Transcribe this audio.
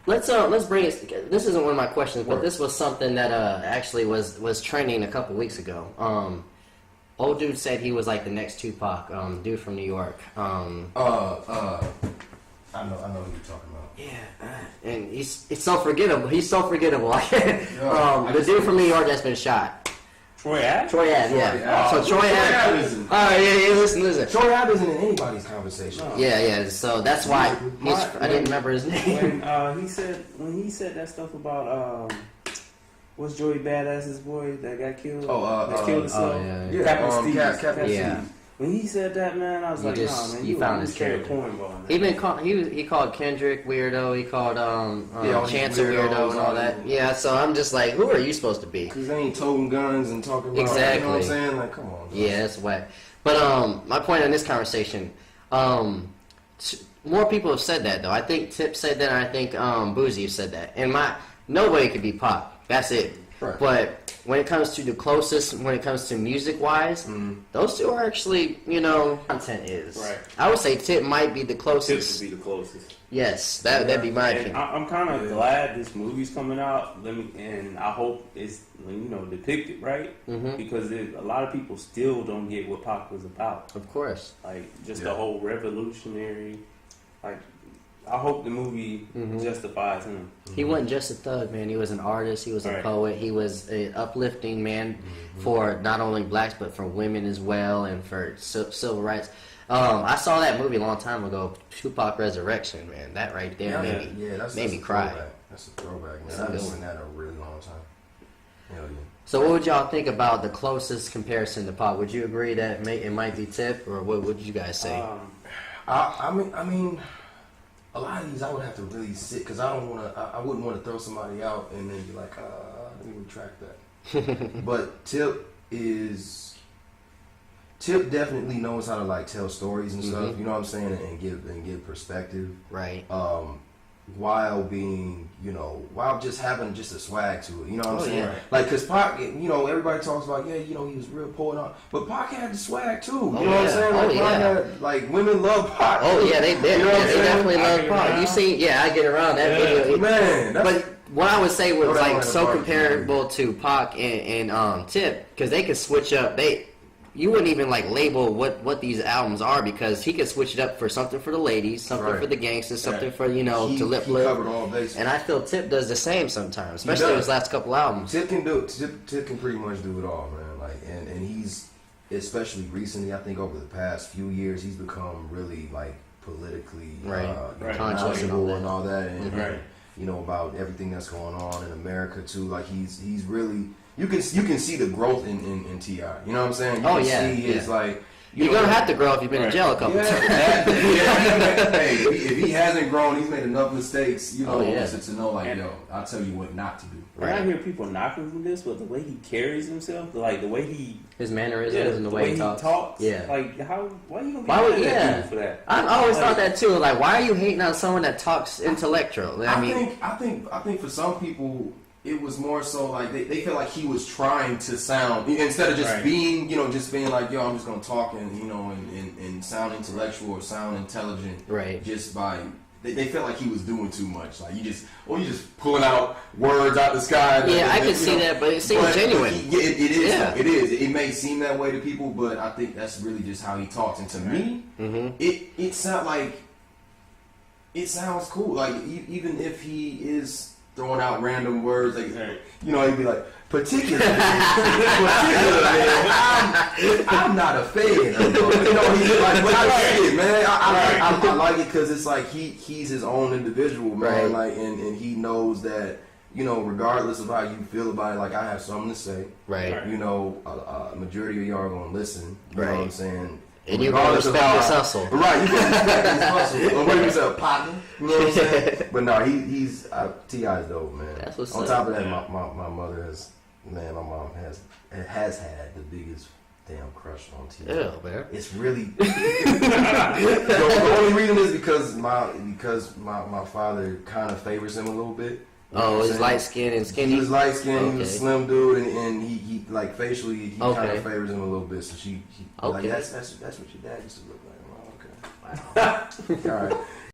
let's bring it. This isn't one of my questions, but this was something that actually was trending a couple weeks ago. Old dude said he was like the next Tupac. Dude from New York. I know who you're talking about. Yeah, and he's so forgettable. He's so forgettable. The dude from New York that's been shot. Troy Ave? Troy Ave, yeah. So Troy Ave isn't. Listen. Troy Ave isn't in anybody's conversation. No. Yeah. So that's why I didn't remember his name. When he said that stuff about what's Joey Badass's boy that got killed? That killed himself. Captain Steve. When he said that, man, I was like, nah, man, you found his character. He called Kendrick weirdo. He called Chance a weirdo and all that. Yeah, so I'm just like, who are you supposed to be? Because they ain't toting guns and talking about exactly. You know what I'm saying? Like, come on. Yeah, that's whack. But my point in this conversation, more people have said that though. I think Tip said that, and I think Boozy said that. And nobody could be Pop. That's it. Right. But when it comes to the closest, when it comes to music-wise, those two are actually, content is. Right. I would say Tip might be the closest. Tip would be the closest. Yes, that'd be my opinion. I'm kind of glad this movie's coming out. And I hope it's depicted right, because a lot of people still don't get what Pac was about. Of course, like just the whole revolutionary, like. I hope the movie justifies him. He wasn't just a thug, man. He was an artist. He was a poet. He was an uplifting man for not only blacks, but for women as well, and for civil rights. I saw that movie a long time ago, Tupac Resurrection, man. That right there made me cry. Throwback. That's a throwback, man. I've been doing that a really long time. Hell yeah. So what would y'all think about the closest comparison to Pac? Would you agree that it might be Tip, or what would you guys say? I mean, a lot of these I would have to really sit, because I wouldn't want to throw somebody out and then be like, let me retract that. But Tip definitely knows how to like tell stories and stuff. You know what I'm saying, and give perspective. Right. While being, while just having just a swag to it. You know what I'm saying? Yeah. Like, cause Pac, everybody talks about, he was real poor and all, but Pac had the swag too. You know what I'm saying? Like, Pac had, like, women love Pac. Oh yeah, they did. They definitely love Pac. You see, I get around that video. Man, but what I would say was like so comparable to Pac and Tip, because they could switch up. You wouldn't even like label what these albums are, because he could switch it up for something for the ladies, something for the gangsters, something for to lip. Covered all bases. And I feel Tip does the same sometimes, especially his last couple albums. Tip can pretty much do it all, man. Like, and he's, especially recently, I think over the past few years, he's become really like politically knowledgeable and all that, and about everything that's going on in America too. Like, he's really. You can see the growth in T.I. You know what I'm saying? You can see his like. You're gonna have to grow if you've been in jail a couple times. Hey, if he hasn't grown, he's made enough mistakes. To know like, I'll tell you what not to do. Right. I hear people knocking from this, but the way he carries himself, like the way his mannerisms and the way he talks. Like why you gonna be mad at people for that? I always thought that too. Like, why are you hating on someone that talks intellectual? I think for some people, it was more so like they feel like he was trying to sound, instead of just being, just being like, I'm just gonna talk and sound intellectual or sound intelligent, just by they felt like he was doing too much. Like, you just pulling out words out the sky. I can see that, but it seems genuine. It is. It is. It may seem that way to people, but I think that's really just how he talks. And to me, it sounds cool. Like, even if he is throwing out random words, like, he'd be like, particularly, I'm not a fan. He's like, but I like it, man. I like it because it's like he's his own individual, man. Like, and he knows that, regardless of how you feel about it, like, I have something to say. Right. A majority of y'all are gonna listen. You know what I'm saying? And you're going to respect his hustle. Right, you're going to respect his hustle. Or what he was a partner. You know what I'm saying? But no, he's T.I.'s dope, man. That's what's on top of that, my mother has, my mom has had the biggest damn crush on T.I. Yeah, man. It's really the only reason is because my father kind of favors him a little bit. He's light skinned and skinny. He was light skinned, he was a slim dude, and he like facially he kind of favors him a little bit. So she like, that's what your dad used to look like. Oh, okay. Wow. All right.